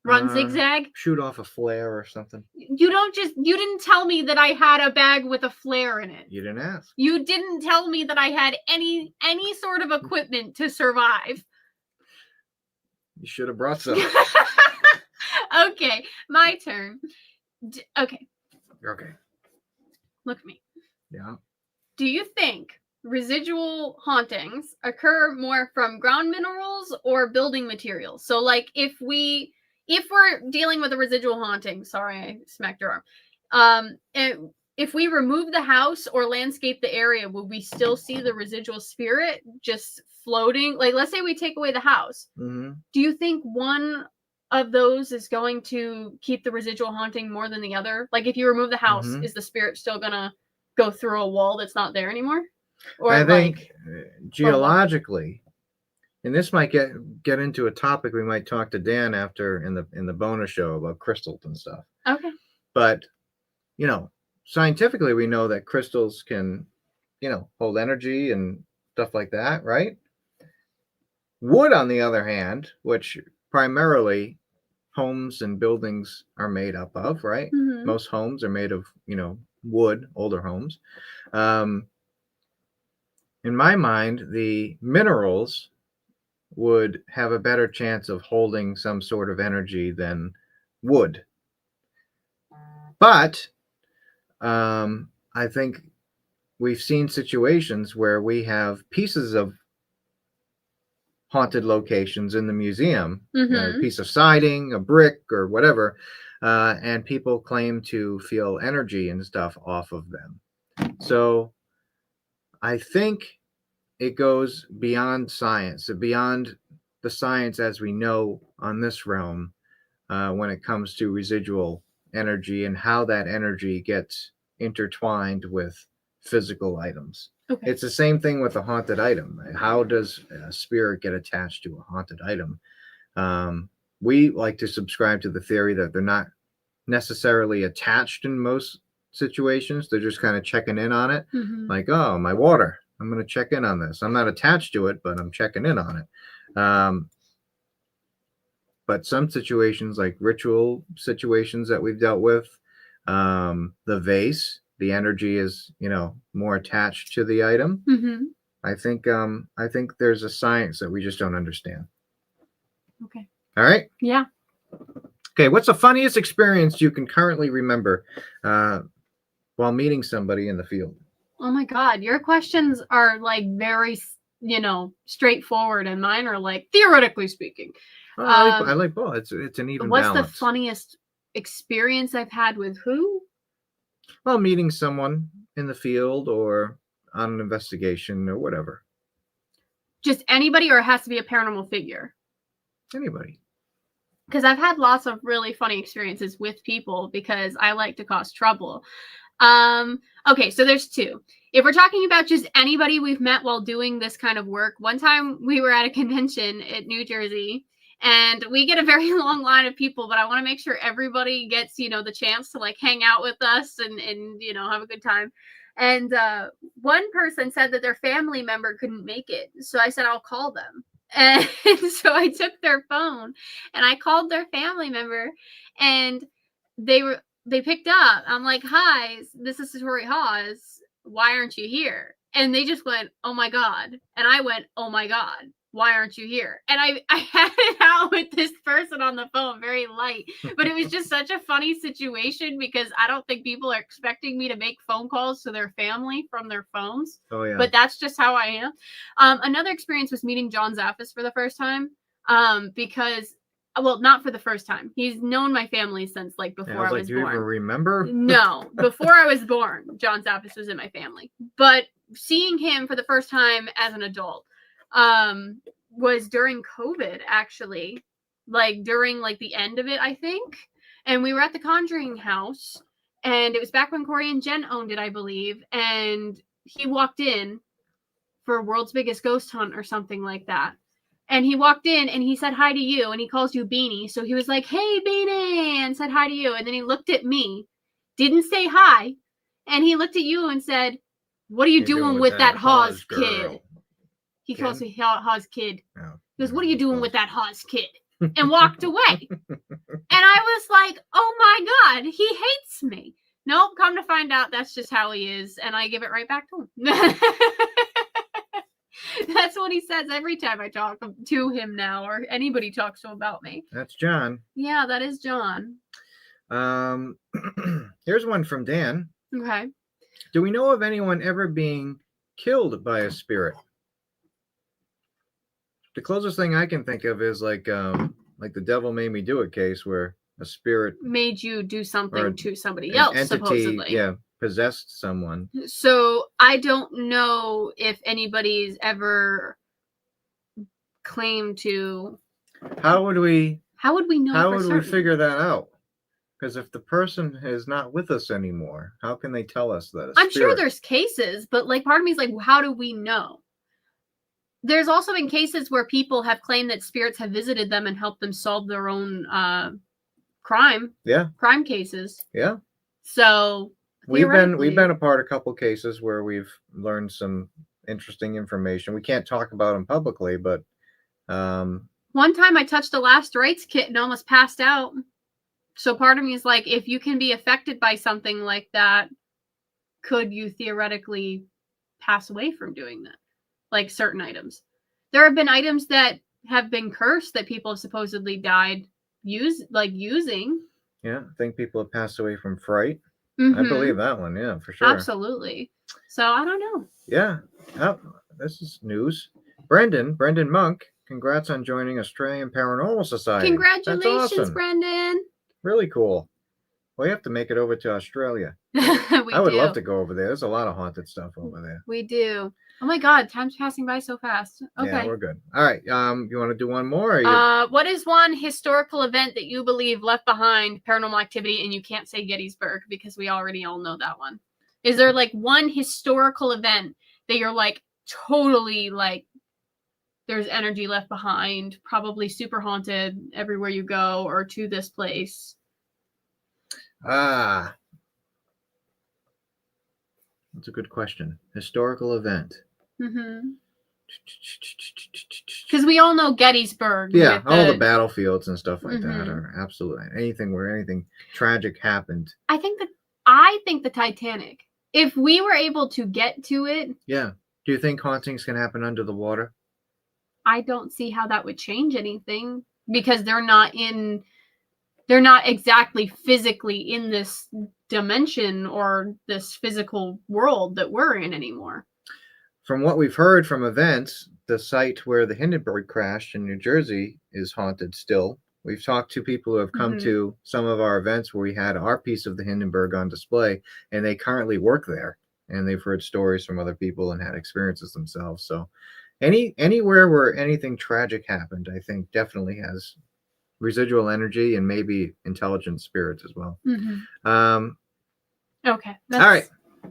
Run zigzag? Shoot off a flare or something. You didn't tell me that I had a bag with a flare in it. You didn't ask. You didn't tell me that I had any sort of equipment to survive. You should have brought some. Okay, my turn. Okay. Okay. Look at me. Yeah. Do you think residual hauntings occur more from ground minerals or building materials? So, like, if we're dealing with a residual haunting, sorry, I smacked your arm. If we remove the house or landscape the area, will we still see the residual spirit just floating? Like, let's say we take away the house. Mm-hmm. Do you think one of those is going to keep the residual haunting more than the other? Like, if you remove the house, is the spirit still gonna go through a wall that's not there anymore? Or I think geologically, and this might get into a topic we might talk to Dan after in the bonus show about crystals and stuff. Okay. But scientifically, we know that crystals can, hold energy and stuff like that, right? Wood, on the other hand, which primarily homes and buildings are made up of, right? Mm-hmm. Most homes are made of, wood, older homes. In my mind, the minerals would have a better chance of holding some sort of energy than wood. But I think we've seen situations where we have pieces of haunted locations in the museum, a piece of siding, a brick, or whatever, and people claim to feel energy and stuff off of them. So I think it goes beyond science, beyond the science as we know on this realm, when it comes to residual energy and how that energy gets intertwined with physical items. Okay. It's the same thing with a haunted item. How does a spirit get attached to a haunted item? We like to subscribe to the theory that they're not necessarily attached in most situations. They're just kind of checking in on it. Like, oh, my water, I'm going to check in on this. I'm not attached to it, but I'm checking in on it. But some situations, like ritual situations that we've dealt with, the vase, the energy is, more attached to the item. I think there's a science that we just don't understand. Okay. All right. Yeah. Okay. What's the funniest experience you can currently remember while meeting somebody in the field? Oh my God, your questions are like very, straightforward, and mine are like theoretically speaking. I like both. It's an even balance. What's the funniest experience I've had with who? Well, meeting someone in the field or on an investigation or whatever. Just anybody, or it has to be a paranormal figure? Anybody. Because I've had lots of really funny experiences with people because I like to cause trouble. Okay, so there's two. If we're talking about just anybody we've met while doing this kind of work, one time we were at a convention at New Jersey, and we get a very long line of people, but I want to make sure everybody gets, the chance to like hang out with us and have a good time. And one person said that their family member couldn't make it. So I said, I'll call them. And so I took their phone and I called their family member, and they picked up. I'm like, hi, this is Satori Hawes. Why aren't you here? And they just went, oh my God. And I went, oh my God, why aren't you here? And I had it out with this person on the phone, very light, but it was just such a funny situation because I don't think people are expecting me to make phone calls to their family from their phones. Oh yeah. But that's just how I am. Another experience was meeting John Zaffis for the first time. Because, well, not for the first time. He's known my family since like before I was do you born. even remember? No, before I was born, John Zaffis was in my family. But seeing him for the first time as an adult was during COVID, actually, like during like the end of it, I think. And we were at the Conjuring house, and it was back when Corey and Jen owned it, I believe. And he walked in for World's Biggest Ghost Hunt or something like that. And he walked in and he said hi to you, and he calls you Beanie. So he was like, hey, Beanie, and said hi to you. And then he looked at me, didn't say hi. And he looked at you and said, what are you doing with that Hawes kid? He calls me Hawes kid. Oh, he goes, what are you doing with that Hawes kid? And walked away. And I was like, oh my God, he hates me. Nope, come to find out, that's just how he is. And I give it right back to him. That's what he says every time I talk to him now, or anybody talks to him about me. That's John. Yeah, that is John. Here's one from Dan. Okay. Do we know of anyone ever being killed by a spirit? The closest thing I can think of is like the devil made me do it case, where a spirit made you do something to somebody else, entity, supposedly. Yeah, possessed someone. So I don't know if anybody's ever claimed to. How would we know? How would we figure that out? Because if the person is not with us anymore, how can they tell us that? I'm sure there's cases, but like part of me is like, how do we know? There's also been cases where people have claimed that spirits have visited them and helped them solve their own crime cases. Yeah. So we've been a part of a couple cases where we've learned some interesting information. We can't talk about them publicly, but one time I touched a last rites kit and almost passed out. So part of me is like, if you can be affected by something like that, could you theoretically pass away from doing that? Like certain items. There have been items that have been cursed that people have supposedly died using. Yeah, I think people have passed away from fright. Mm-hmm. I believe that one, yeah, for sure. Absolutely. So I don't know. Yeah. Oh, this is news. Brendan Monk, congrats on joining Australian Paranormal Society. Congratulations, awesome. Brendan. Really cool. We have to make it over to Australia. I would love to go over there. There's a lot of haunted stuff over there. We do. Oh my God, time's passing by so fast. Okay. Yeah, we're good. All right. You want to do one more? What is one historical event that you believe left behind paranormal activity? And you can't say Gettysburg because we already all know that one. Is there like one historical event that you're like totally like there's energy left behind, probably super haunted everywhere you go or to this place? That's a good question. Historical event. Mm-hmm. Because we all know Gettysburg. Yeah, all the battlefields and stuff like that are absolutely anything where anything tragic happened. I think the Titanic. If we were able to get to it. Yeah. Do you think hauntings can happen under the water? I don't see how that would change anything because they're not exactly physically in this dimension or this physical world that we're in anymore. From what we've heard from events, the site where the Hindenburg crashed in New Jersey is haunted still. We've talked to people who have come to some of our events where we had our piece of the Hindenburg on display, and they currently work there, and they've heard stories from other people and had experiences themselves. So anywhere where anything tragic happened, I think definitely has residual energy and maybe intelligent spirits as well. Okay. That's all right.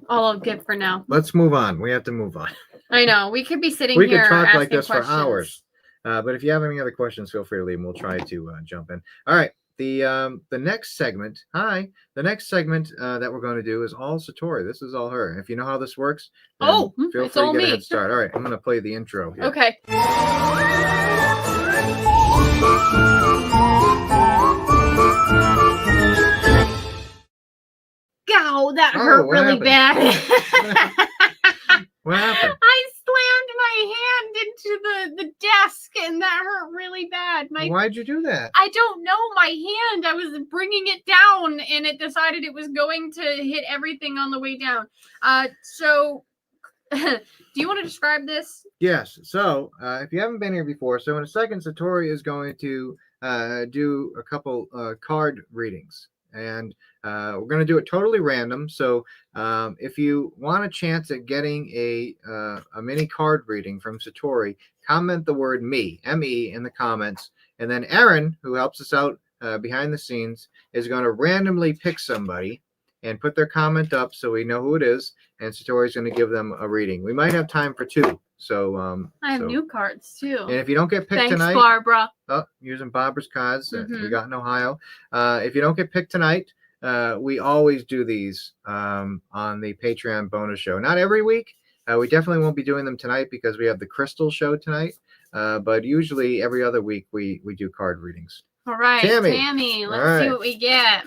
All I'll get for now. Let's move on. We have to move on. I know. We could be sitting here. We could talk like this questions for hours. But if you have any other questions, feel free to leave them. We'll try to jump in. All right. The next segment. The next segment that we're going to do is all Satori. This is all her. If you know how this works, feel free to get a head start. All right. I'm going to play the intro here. Okay. Ow, that hurt really bad. What happened? I slammed my hand into the desk and that hurt really bad. Why'd you do that? I don't know. My hand, I was bringing it down and it decided it was going to hit everything on the way down. So do you want to describe this? Yes. So if you haven't been here before, so in a second, Satori is going to do a couple card readings. And we're going to do it totally random. So if you want a chance at getting a mini card reading from Satori, comment the word me, M-E, in the comments. And then Erin, who helps us out behind the scenes, is going to randomly pick somebody and put their comment up so we know who it is. and Satori's going to give them a reading. We might have time for 2. So I have new cards too. And if you don't get picked Thanks, tonight, Barbara. Oh, using Barbara's cards that we got in Ohio. If you don't get picked tonight, we always do these on the Patreon bonus show. Not every week. We definitely won't be doing them tonight because we have the Crystal show tonight. But usually every other week we do card readings. All right, Tammy, let's see what we get.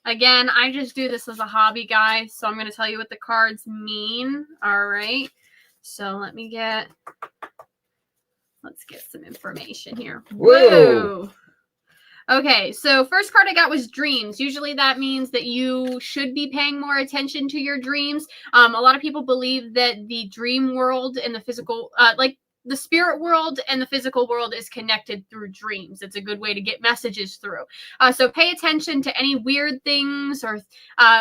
Again, I just do this as a hobby, guys, so I'm going to tell you what the cards mean. All right. So let's get some information here. Whoa. Okay, so first card I got was dreams. Usually that means that you should be paying more attention to your dreams. A lot of people believe that the dream world and the physical, the spirit world and the physical world is connected through dreams. It's a good way to get messages through. So pay attention to any weird things or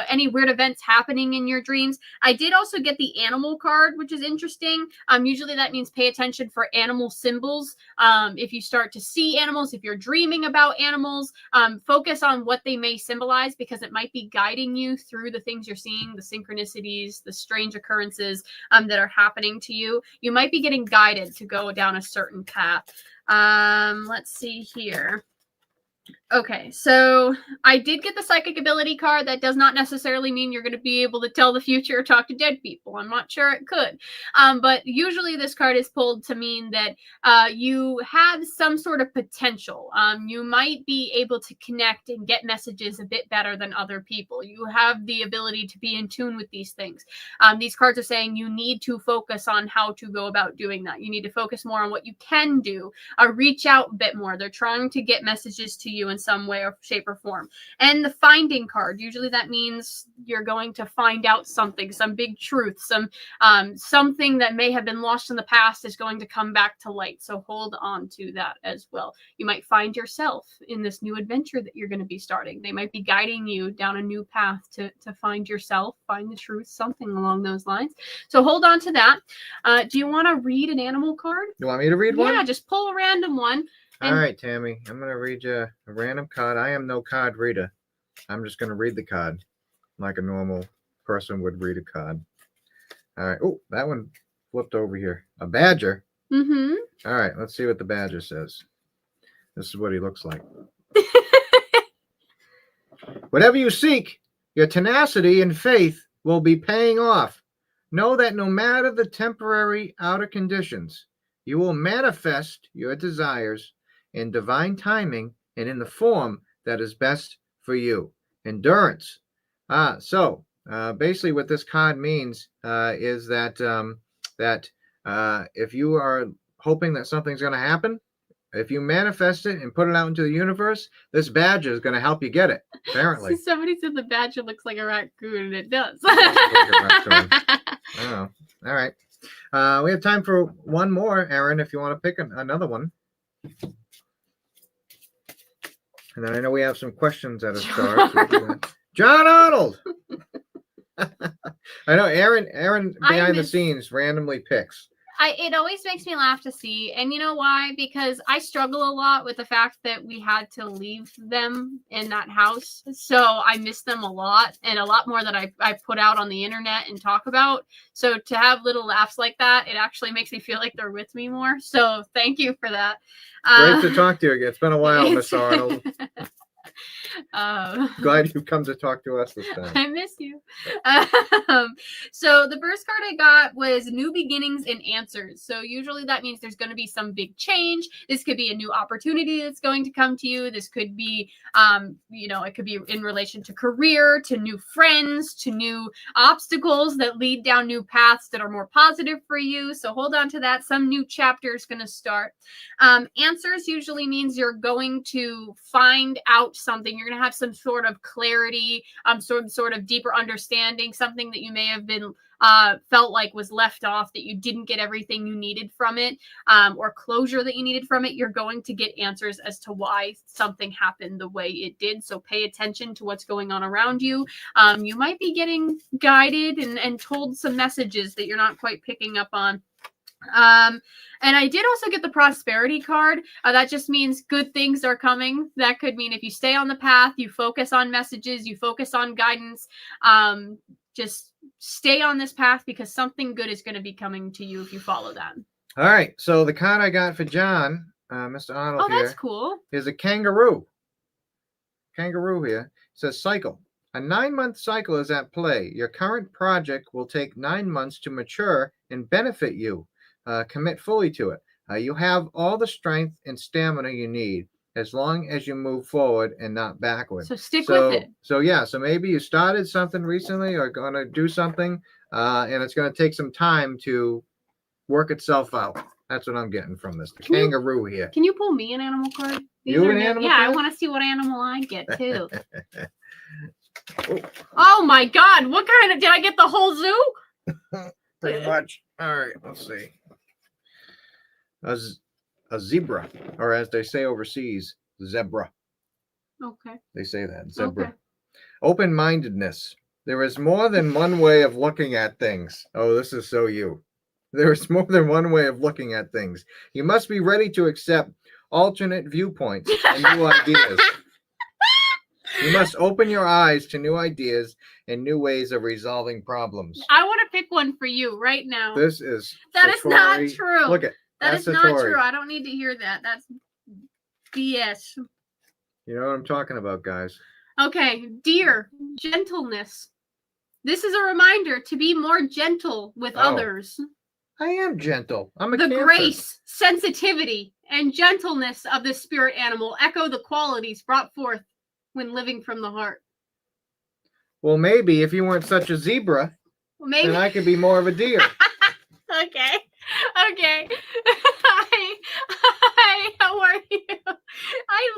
any weird events happening in your dreams. I did also get the animal card, which is interesting. Usually that means pay attention for animal symbols. If you start to see animals, if you're dreaming about animals, focus on what they may symbolize because it might be guiding you through the things you're seeing, the synchronicities, the strange occurrences that are happening to you. You might be getting guided to go down a certain path. Let's see here. Okay, so I did get the psychic ability card. That does not necessarily mean you're going to be able to tell the future or talk to dead people. I'm not sure it could. But usually this card is pulled to mean that you have some sort of potential. You might be able to connect and get messages a bit better than other people. You have the ability to be in tune with these things. These cards are saying you need to focus on how to go about doing that. You need to focus more on what you can do. Reach out a bit more. They're trying to get messages to you in some way or shape or form. And the finding card, usually that means you're going to find out something, some big truth, something that may have been lost in the past is going to come back to light. So hold on to that as well. You might find yourself in this new adventure that you're going to be starting. They might be guiding you down a new path to find yourself, find the truth, something along those lines. So hold on to that. Do you want to read an animal card? You want me to read one? Yeah, just pull a random one. All right, Tammy, I'm going to read you a random card. I am no card reader. I'm just going to read the card like a normal person would read a card. All right. Oh, that one flipped over here. A badger. Mm-hmm. All right, let's see what the badger says. This is what he looks like. Whatever you seek, your tenacity and faith will be paying off. Know that no matter the temporary outer conditions, you will manifest your desires in divine timing and in the form that is best for you. Endurance. So basically what this card means is that if you are hoping that something's going to happen, if you manifest it and put it out into the universe, this badger is going to help you get it, apparently. Somebody said the badger looks like a raccoon, and it does. Oh, all right. We have time for one more, Aaron, if you want to pick another one. And then I know we have some questions at a start. John Arnold! I know Aaron behind the scenes randomly picks. It always makes me laugh to see. And you know why? Because I struggle a lot with the fact that we had to leave them in that house. So I miss them a lot, and a lot more that I put out on the internet and talk about. So to have little laughs like that, it actually makes me feel like they're with me more. So thank you for that. Great to talk to you again. It's been a while, Miss Arnold. Glad you've come to talk to us this time. I miss you. So the first card I got was new beginnings and answers. So usually that means there's going to be some big change. This could be a new opportunity that's going to come to you. This could be, it could be in relation to career, to new friends, to new obstacles that lead down new paths that are more positive for you. So hold on to that. Some new chapter is going to start. Answers usually means you're going to find out something. You're going to have some sort of clarity, some sort of deeper understanding, something that you may have been felt like was left off, that you didn't get everything you needed from it, or closure that you needed from it. You're going to get answers as to why something happened the way it did. So pay attention to what's going on around you. You might be getting guided and told some messages that you're not quite picking up on. And I did also get the prosperity card. That just means good things are coming. That could mean if you stay on the path, you focus on messages, you focus on guidance, just stay on this path because something good is going to be coming to you if you follow that. All right. So the card I got for John, Mr. Arnold Oh, that's cool. is a kangaroo. Kangaroo here. It says cycle. A 9-month cycle is at play. Your current project will take 9 months to mature and benefit you. Commit fully to it. You have all the strength and stamina you need as long as you move forward and not backward. So stick with it. So maybe you started something recently or going to do something, and it's going to take some time to work itself out. That's what I'm getting from this. The kangaroo here. Can you pull me an animal card? You an animal card? card? I want to see what animal I get too. Oh my God! What kind of? Did I get the whole zoo? Pretty much. All right. Let's see. A zebra, or as they say overseas, zebra. Okay. They say that zebra. Okay. Open-mindedness. There is more than one way of looking at things. Oh, this is so you. There is more than one way of looking at things. You must be ready to accept alternate viewpoints and new ideas. You must open your eyes to new ideas and new ways of resolving problems. I want to pick one for you right now. This is that is not true. Look at that is not true. I don't need to hear that. That's BS. You know what I'm talking about, guys. Okay, dear, gentleness. This is a reminder to be more gentle with others. I am gentle. I'm a The Cancer. grace, sensitivity, and gentleness of the spirit animal echo the qualities brought forth when living from the heart. Well, maybe if you weren't such a zebra, Maybe then I could be more of a deer. Okay. Hi, how are you?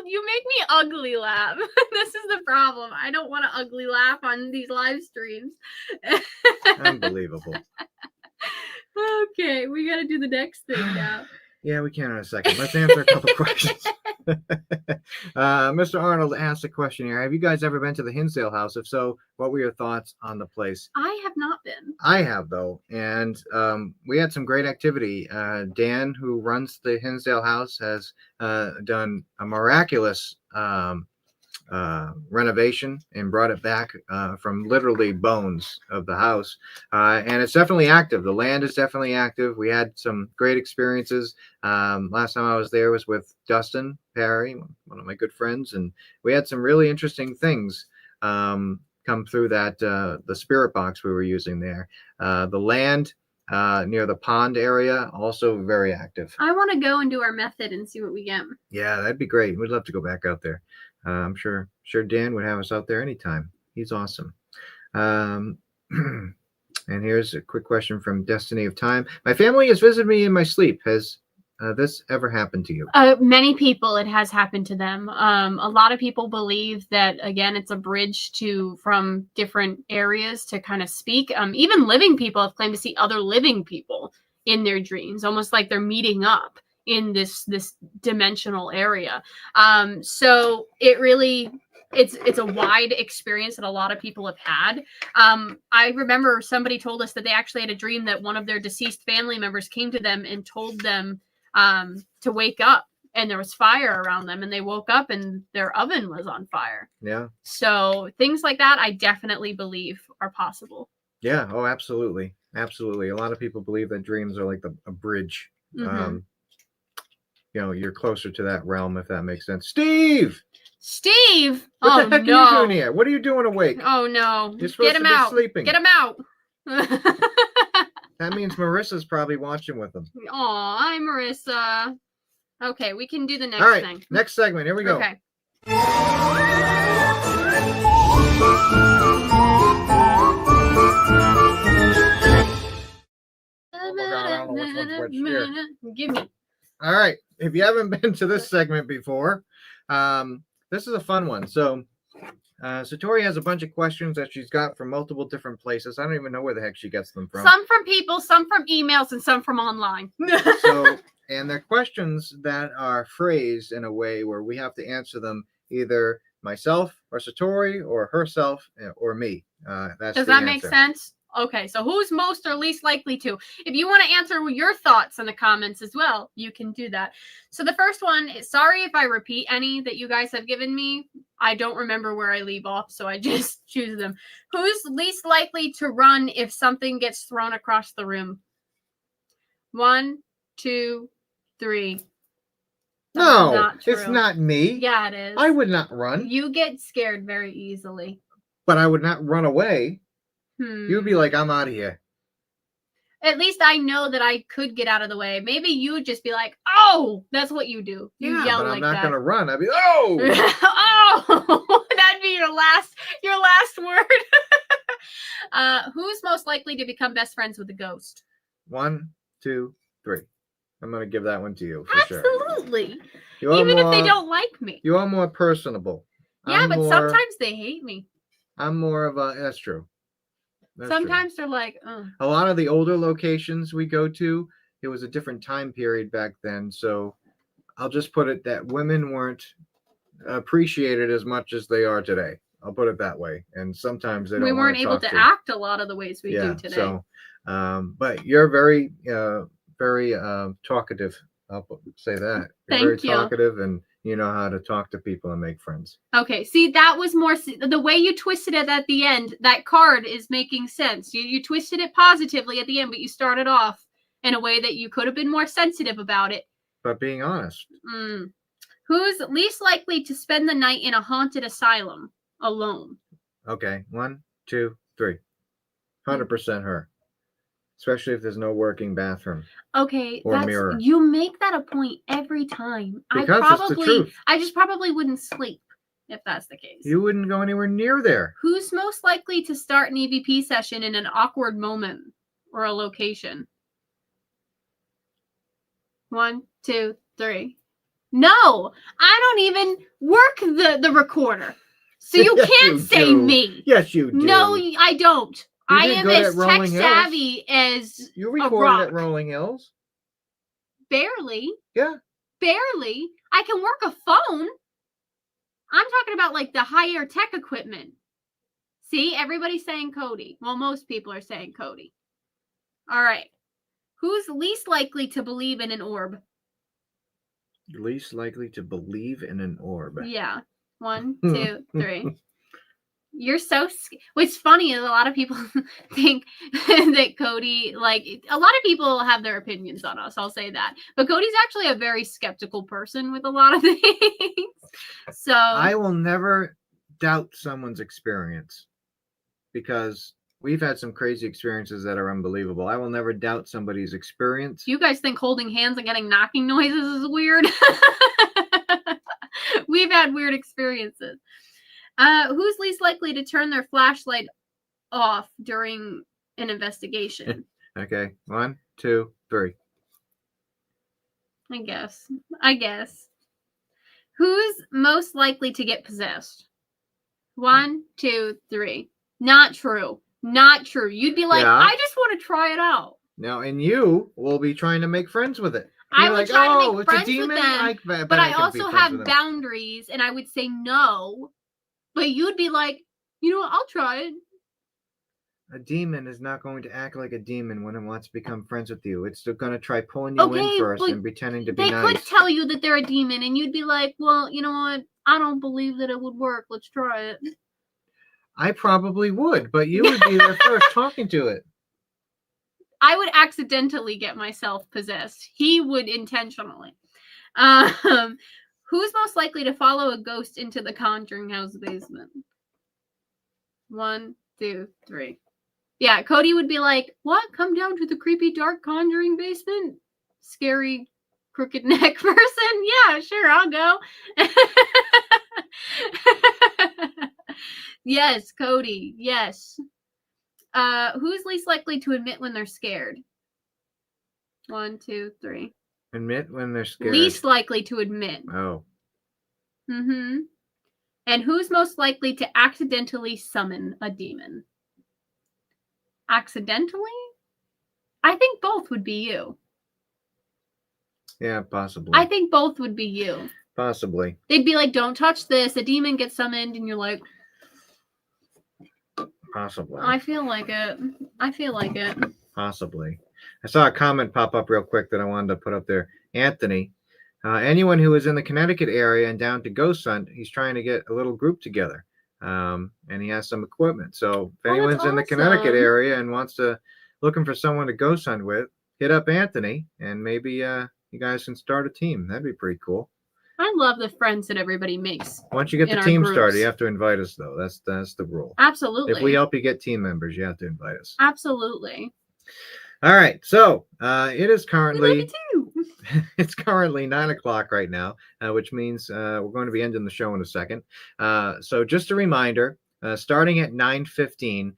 You make me ugly laugh. This is the problem. I don't want to ugly laugh on these live streams. Unbelievable. Okay, we got to do the next thing now. Yeah, we can in a second. Let's answer a couple questions. Mr. Arnold asked a question here. Have you guys ever been to the Hinsdale house? If so, what were your thoughts on the place? I have not been. I have, though. And we had some great activity. Dan, who runs the Hinsdale house, has done a miraculous renovation and brought it back from literally bones of the house. And it's definitely active. The land is definitely active. We had some great experiences. Last time I was there was with Dustin Perry, one of my good friends, and we had some really interesting things come through that the spirit box we were using there. The land near the pond area, also very active. I want to go and do our method and see what we get. Yeah, that'd be great. We'd love to go back out there. I'm sure Dan would have us out there anytime. He's awesome. And here's a quick question from Destiny of Time. My family has visited me in my sleep. Has this ever happened to you? Many people, it has happened to them. A lot of people believe that, again, it's a bridge from different areas to kind of speak. Even living people have claimed to see other living people in their dreams, almost like they're meeting up in this dimensional area. So it really, it's a wide experience that a lot of people have had. I remember somebody told us that they actually had a dream that one of their deceased family members came to them and told them to wake up, and there was fire around them, and they woke up and their oven was on fire. Yeah. So things like that, I definitely believe are possible. Yeah. Oh, absolutely. Absolutely. A lot of people believe that dreams are like a bridge. Mm-hmm. You're closer to that realm, if that makes sense. Steve! What the heck are you doing here? What are you doing awake? Oh, no. You're supposed to be sleeping. Get him out. That means Marissa's probably watching with them. Aw, hi, Marissa. Okay, we can do the next All right, thing. next segment. Here we go. Okay. Oh my God, I don't know which one's which here. Give me. All right. If you haven't been to this segment before, this is a fun one. So Satori has a bunch of questions that she's got from multiple different places. I don't even know where the heck she gets them from. Some from people, some from emails, and some from online. And they're questions that are phrased in a way where we have to answer them either myself or Satori or herself or me. Does that make sense? Okay, so who's most or least likely to? If you want to answer your thoughts in the comments as well, you can do that. So the first one is, sorry if I repeat any that you guys have given me. I don't remember where I leave off, so I just choose them. Who's least likely to run if something gets thrown across the room? 1, 2, 3. No, it's not me. Yeah, it is. I would not run. You get scared very easily. But I would not run away. You'd be like, I'm out of here. At least I know that I could get out of the way. Maybe you would just be like, oh, that's what you do. You yell but like that. I'm not going to run. I'd be, oh! Oh, that'd be your last word. Who's most likely to become best friends with a ghost? 1, 2, 3. I'm going to give that one to you for Absolutely. sure. Even if they don't like me. You are more personable. Yeah, but sometimes they hate me. I'm more of a, that's true. Sometimes they're like, oh. A lot of the older locations we go to, it was a different time period back then. So I'll just put it that women weren't appreciated as much as they are today. I'll put it that way. And sometimes they don't. We weren't able to act a lot of the ways we do today. So, but you're very, very talkative. I'll say that. You're very talkative, and you know how to talk to people and make friends. Okay, see, that was more the way you twisted it at the end. That card is making sense. You twisted it positively at the end, but you started off in a way that you could have been more sensitive about it. But being honest. Who's least likely to spend the night in a haunted asylum alone? Okay, 1, 2, 3. 100% her. Especially if there's no working bathroom. Okay, or mirror. You make that a point every time. Because it's the truth. I just probably wouldn't sleep if that's the case. You wouldn't go anywhere near there. Who's most likely to start an EVP session in an awkward moment or a location? 1, 2, 3. No, I don't even work the recorder. So you can't say me. Yes, you do. No, I don't. I am as tech savvy as you recorded at Rolling Hills. Barely. Yeah. Barely. I can work a phone. I'm talking about like the higher tech equipment. See, everybody's saying Cody. Well, most people are saying Cody. All right. Who's least likely to believe in an orb? Least likely to believe in an orb. Yeah. 1, 2, 3. You're so. What's funny is a lot of people think that Cody, like, a lot of people have their opinions on us. I'll say that. But Cody's actually a very skeptical person with a lot of things. So I will never doubt someone's experience because we've had some crazy experiences that are unbelievable. I will never doubt somebody's experience. You guys think holding hands and getting knocking noises is weird? We've had weird experiences. Who's least likely to turn their flashlight off during an investigation? Okay, 1, 2, 3. I guess. Who's most likely to get possessed? 1, 2, 3. Not true. Not true. You'd be like, I just want to try it out. Now, and you will be trying to make friends with it. I would try to make friends with them, but I also have boundaries, and I would say no. But you'd be like, you know what, I'll try it. A demon is not going to act like a demon when it wants to become friends with you. It's still going to try pulling you in first and pretending to be nice. They could tell you that they're a demon, and you'd be like, well, you know what? I don't believe that it would work. Let's try it. I probably would, but you would be there first talking to it. I would accidentally get myself possessed. He would intentionally. Who's most likely to follow a ghost into the Conjuring House basement? 1, 2, 3. Yeah, Cody would be like, what? Come down to the creepy, dark Conjuring basement? Scary, crooked neck person? Yeah, sure, I'll go. Yes, Cody, yes. Who's least likely to admit when they're scared? 1, 2, 3. Admit when they're scared. Least likely to admit. Oh. Mm-hmm. And who's most likely to accidentally summon a demon? Accidentally? I think both would be you. Yeah, possibly. I think both would be you. Possibly. They'd be like, don't touch this. A demon gets summoned, and you're like... Possibly. I feel like it. Possibly. I saw a comment pop up real quick that I wanted to put up there. Anthony, anyone who is in the Connecticut area and down to ghost hunt, he's trying to get a little group together. And he has some equipment. So if anyone's in the Connecticut area and looking for someone to ghost hunt with, hit up Anthony and maybe you guys can start a team. That'd be pretty cool. I love the friends that everybody makes. Once you get the team started, you have to invite us, though. That's the rule. Absolutely. If we help you get team members, you have to invite us. Absolutely. All right. So it is currently it's currently 9:00 right now, which means we're going to be ending the show in a second. So just a reminder, starting at 9:15,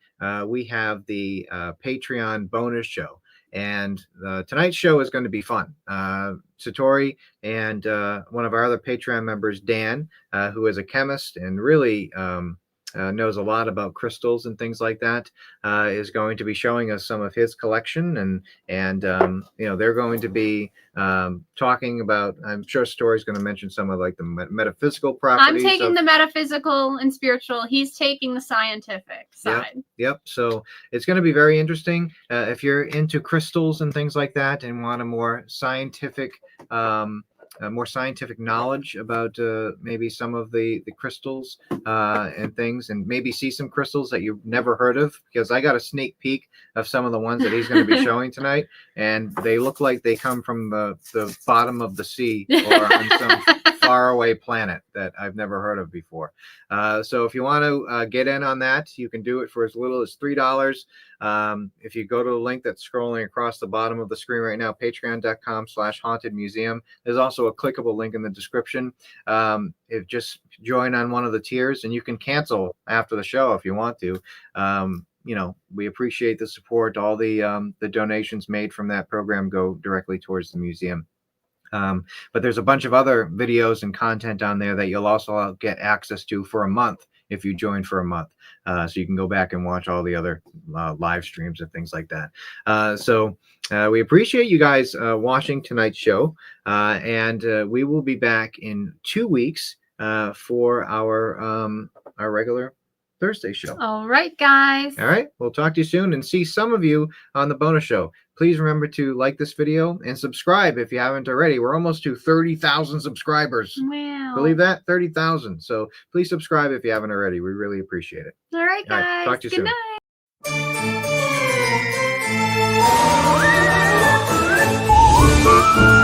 we have the Patreon bonus show. And tonight's show is going to be fun. Satori and one of our other Patreon members, Dan, who is a chemist and really knows a lot about crystals and things like that, is going to be showing us some of his collection. And they're going to be talking about, I'm sure Satori's going to mention some of like the metaphysical properties. I'm taking the metaphysical and spiritual. He's taking the scientific side. Yep. So it's going to be very interesting. If you're into crystals and things like that and want a more scientific knowledge about maybe some of the crystals and things, and maybe see some crystals that you've never heard of, because I got a sneak peek of some of the ones that he's going to be showing tonight, and they look like they come from the bottom of the sea or on some faraway planet that I've never heard of before. So if you want to get in on that, you can do it for as little as $3. If you go to the link that's scrolling across the bottom of the screen right now, patreon.com/hauntedmuseum, there's also a clickable link in the description. If just join on one of the tiers, and you can cancel after the show if you want to. We appreciate the support. All the donations made from that program go directly towards the museum. But there's a bunch of other videos and content on there that you'll also get access to for a month if you join for a month. So you can go back and watch all the other live streams and things like that. So we appreciate you guys watching tonight's show. And we will be back in 2 weeks for our regular Thursday show. All right, guys. All right. We'll talk to you soon and see some of you on the bonus show. Please remember to like this video and subscribe if you haven't already. We're almost to 30,000 subscribers. Wow. Believe that? 30,000. So please subscribe if you haven't already. We really appreciate it. All right, guys. All right, talk to you soon. Good night.